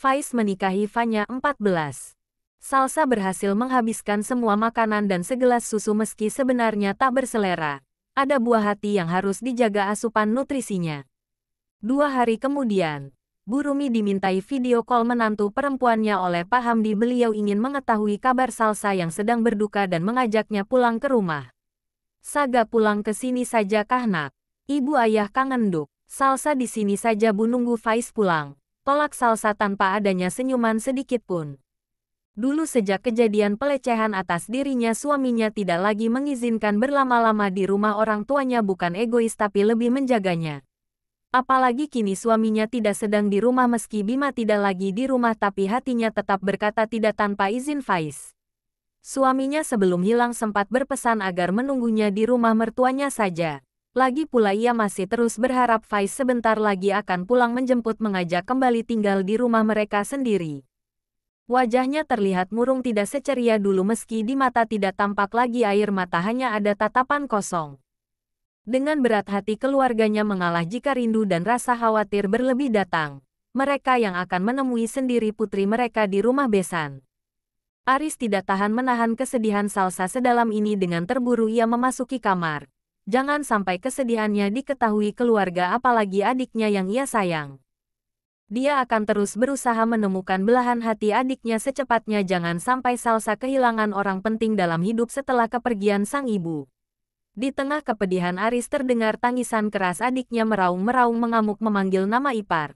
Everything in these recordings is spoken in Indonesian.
Faiz menikahi Vanya 14. Salsa berhasil menghabiskan semua makanan dan segelas susu meski sebenarnya tak berselera. Ada buah hati yang harus dijaga asupan nutrisinya. 2 hari kemudian, Bu Rumi dimintai video call menantu perempuannya oleh Pak Hamdi. Beliau ingin mengetahui kabar Salsa yang sedang berduka dan mengajaknya pulang ke rumah. Saga pulang ke sini saja kah nak? Ibu ayah kangen Duk. Salsa di sini saja Bu, nunggu Faiz pulang. Tolak Salsa tanpa adanya senyuman sedikit pun. Dulu sejak kejadian pelecehan atas dirinya, suaminya tidak lagi mengizinkan berlama-lama di rumah orang tuanya, bukan egois tapi lebih menjaganya. Apalagi kini suaminya tidak sedang di rumah, meski Bima tidak lagi di rumah tapi hatinya tetap berkata tidak tanpa izin Faiz. Suaminya sebelum hilang sempat berpesan agar menunggunya di rumah mertuanya saja. Lagi pula ia masih terus berharap Faiz sebentar lagi akan pulang menjemput, mengajak kembali tinggal di rumah mereka sendiri. Wajahnya terlihat murung, tidak seceria dulu, meski di mata tidak tampak lagi air mata, hanya ada tatapan kosong. Dengan berat hati keluarganya mengalah jika rindu dan rasa khawatir berlebih datang. Mereka yang akan menemui sendiri putri mereka di rumah besan. Aris tidak tahan menahan kesedihan Salsa sedalam ini. Dengan terburu ia memasuki kamar. Jangan sampai kesedihannya diketahui keluarga, apalagi adiknya yang ia sayang. Dia akan terus berusaha menemukan belahan hati adiknya secepatnya. Jangan sampai Salsa kehilangan orang penting dalam hidup setelah kepergian sang ibu. Di tengah kepedihan Aris terdengar tangisan keras adiknya meraung-meraung mengamuk memanggil nama ipar.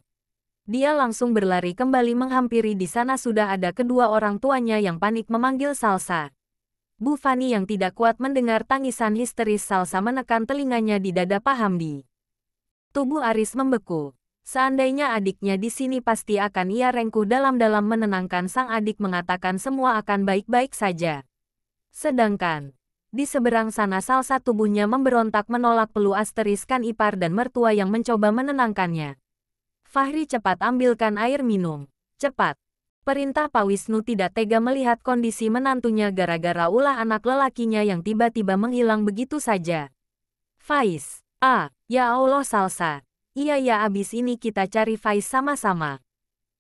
Dia langsung berlari kembali menghampiri. Di sana sudah ada kedua orang tuanya yang panik memanggil Salsa. Bu Fani yang tidak kuat mendengar tangisan histeris Salsa menekan telinganya di dada Pak Hamdi. Tubuh Aris membeku. Seandainya adiknya di sini pasti akan ia rengkuh dalam-dalam menenangkan sang adik, mengatakan semua akan baik-baik saja. Sedangkan di seberang sana Salsa tubuhnya memberontak menolak peluk asteriskan ipar dan mertua yang mencoba menenangkannya. Fahri, cepat ambilkan air minum. Cepat. Perintah Pak Wisnu tidak tega melihat kondisi menantunya gara-gara ulah anak lelakinya yang tiba-tiba menghilang begitu saja. Faiz. Ya Allah Salsa. Iya ya, abis ini kita cari Faiz sama-sama.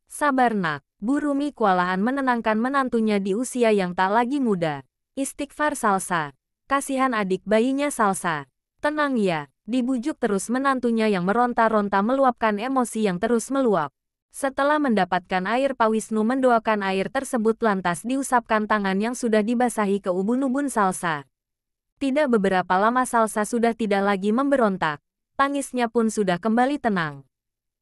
Sabar nak. Bu Rumi kewalahan menenangkan menantunya di usia yang tak lagi muda. Istighfar Salsa. Kasihan adik bayinya Salsa. Tenang ya, dibujuk terus menantunya yang meronta-ronta meluapkan emosi yang terus meluap. Setelah mendapatkan air, Pak Wisnu mendoakan air tersebut lantas diusapkan tangan yang sudah dibasahi ke ubun-ubun Salsa. Tidak beberapa lama Salsa sudah tidak lagi memberontak. Tangisnya pun sudah kembali tenang.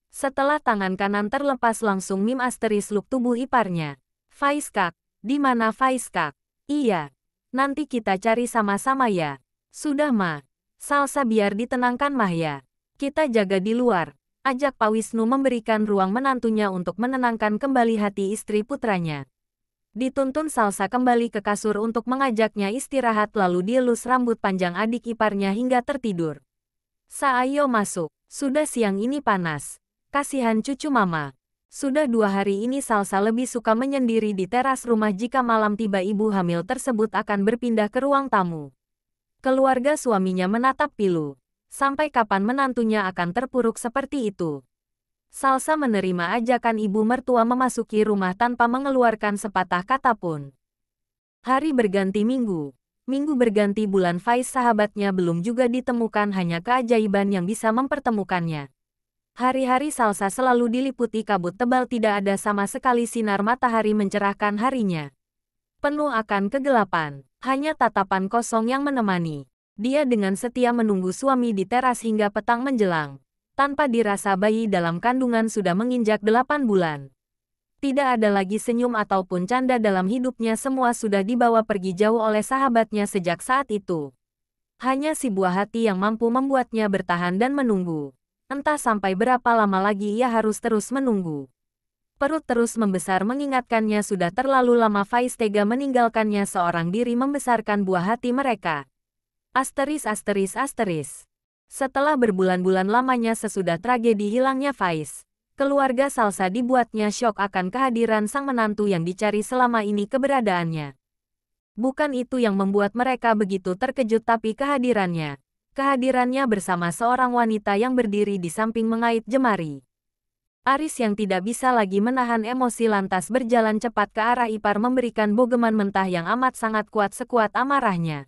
Setelah tangan kanan terlepas langsung mim asteris luk tubuh iparnya. Faiz kak, di mana Faiz kak? Iya. Nanti kita cari sama-sama ya. Sudah mah. Salsa biar ditenangkan mah ya. Kita jaga di luar. Ajak Pak Wisnu memberikan ruang menantunya untuk menenangkan kembali hati istri putranya. Dituntun Salsa kembali ke kasur untuk mengajaknya istirahat, lalu dielus rambut panjang adik iparnya hingga tertidur. Ayo masuk. Sudah siang ini panas. Kasihan cucu mama. Sudah 2 hari ini Salsa lebih suka menyendiri di teras rumah. Jika malam tiba ibu hamil tersebut akan berpindah ke ruang tamu. Keluarga suaminya menatap pilu. Sampai kapan menantunya akan terpuruk seperti itu? Salsa menerima ajakan ibu mertua memasuki rumah tanpa mengeluarkan sepatah kata pun. Hari berganti minggu. Minggu berganti bulan. Faiz sahabatnya belum juga ditemukan, hanya keajaiban yang bisa mempertemukannya. Hari-hari Salsa selalu diliputi kabut tebal, tidak ada sama sekali sinar matahari mencerahkan harinya. Penuh akan kegelapan, hanya tatapan kosong yang menemani. Dia dengan setia menunggu suami di teras hingga petang menjelang. Tanpa dirasa bayi dalam kandungan sudah menginjak 8 bulan. Tidak ada lagi senyum ataupun canda dalam hidupnya, semua sudah dibawa pergi jauh oleh sahabatnya sejak saat itu. Hanya si buah hati yang mampu membuatnya bertahan dan menunggu. Entah sampai berapa lama lagi ia harus terus menunggu. Perut terus membesar mengingatkannya sudah terlalu lama Faiz tega meninggalkannya seorang diri membesarkan buah hati mereka. Asteris. Setelah berbulan-bulan lamanya sesudah tragedi hilangnya Faiz, keluarga Salsa dibuatnya syok akan kehadiran sang menantu yang dicari selama ini keberadaannya. Bukan itu yang membuat mereka begitu terkejut, tapi kehadirannya. Kehadirannya bersama seorang wanita yang berdiri di samping mengait jemari. Aris yang tidak bisa lagi menahan emosi lantas berjalan cepat ke arah ipar memberikan bogeman mentah yang amat sangat kuat sekuat amarahnya.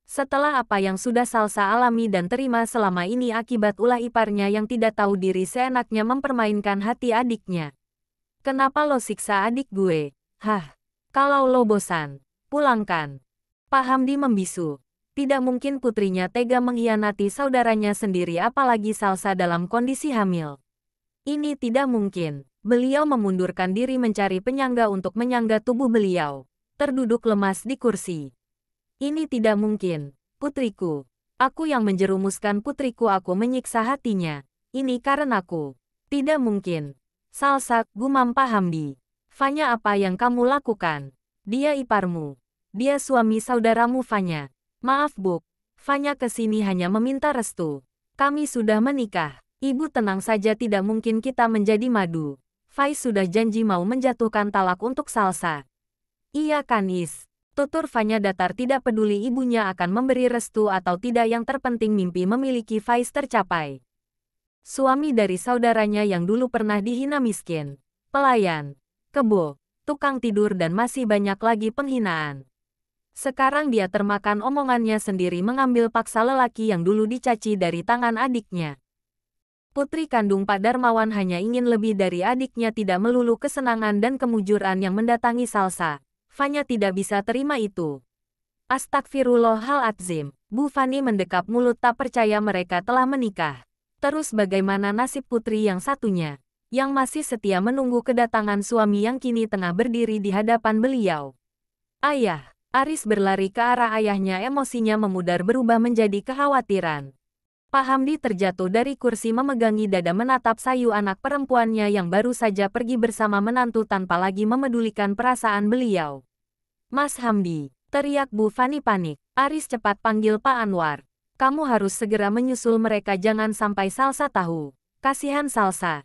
Setelah apa yang sudah Salsa alami dan terima selama ini akibat ulah iparnya yang tidak tahu diri seenaknya mempermainkan hati adiknya. Kenapa lo siksa adik gue? Hah? Kalau lo bosan, pulangkan. Pak Hamdi membisu. Tidak mungkin putrinya tega mengkhianati saudaranya sendiri apalagi Salsa dalam kondisi hamil. Ini tidak mungkin. Beliau memundurkan diri mencari penyangga untuk menyangga tubuh beliau. Terduduk lemas di kursi. Ini tidak mungkin, putriku. Aku yang menjerumuskan putriku, aku menyiksa hatinya. Ini karenaku. Tidak mungkin. Salsa, gumam Pak Hamdi. Fanya, apa yang kamu lakukan? Dia iparmu. Dia suami saudaramu Fanya. Maaf Bu, Fanya kesini hanya meminta restu. Kami sudah menikah. Ibu tenang saja, tidak mungkin kita menjadi madu. Faiz sudah janji mau menjatuhkan talak untuk Salsa. Iya kan Is? Tutur Fanya datar tidak peduli ibunya akan memberi restu atau tidak, yang terpenting mimpi memiliki Faiz tercapai. Suami dari saudaranya yang dulu pernah dihina miskin, pelayan, kebo, tukang tidur dan masih banyak lagi penghinaan. Sekarang dia termakan omongannya sendiri mengambil paksa lelaki yang dulu dicaci dari tangan adiknya. Putri kandung Pak Darmawan hanya ingin lebih dari adiknya, tidak melulu kesenangan dan kemujuran yang mendatangi Salsa. Fanya tidak bisa terima itu. Astagfirullahaladzim. Bu Fani mendekap mulut tak percaya mereka telah menikah. Terus bagaimana nasib putri yang satunya, yang masih setia menunggu kedatangan suami yang kini tengah berdiri di hadapan beliau? Ayah. Aris berlari ke arah ayahnya, emosinya memudar berubah menjadi kekhawatiran. Pak Hamdi terjatuh dari kursi memegangi dada menatap sayu anak perempuannya yang baru saja pergi bersama menantu tanpa lagi memedulikan perasaan beliau. Mas Hamdi, teriak Bu Fani panik. Aris cepat panggil Pak Anwar. Kamu harus segera menyusul mereka, jangan sampai Salsa tahu. Kasihan Salsa.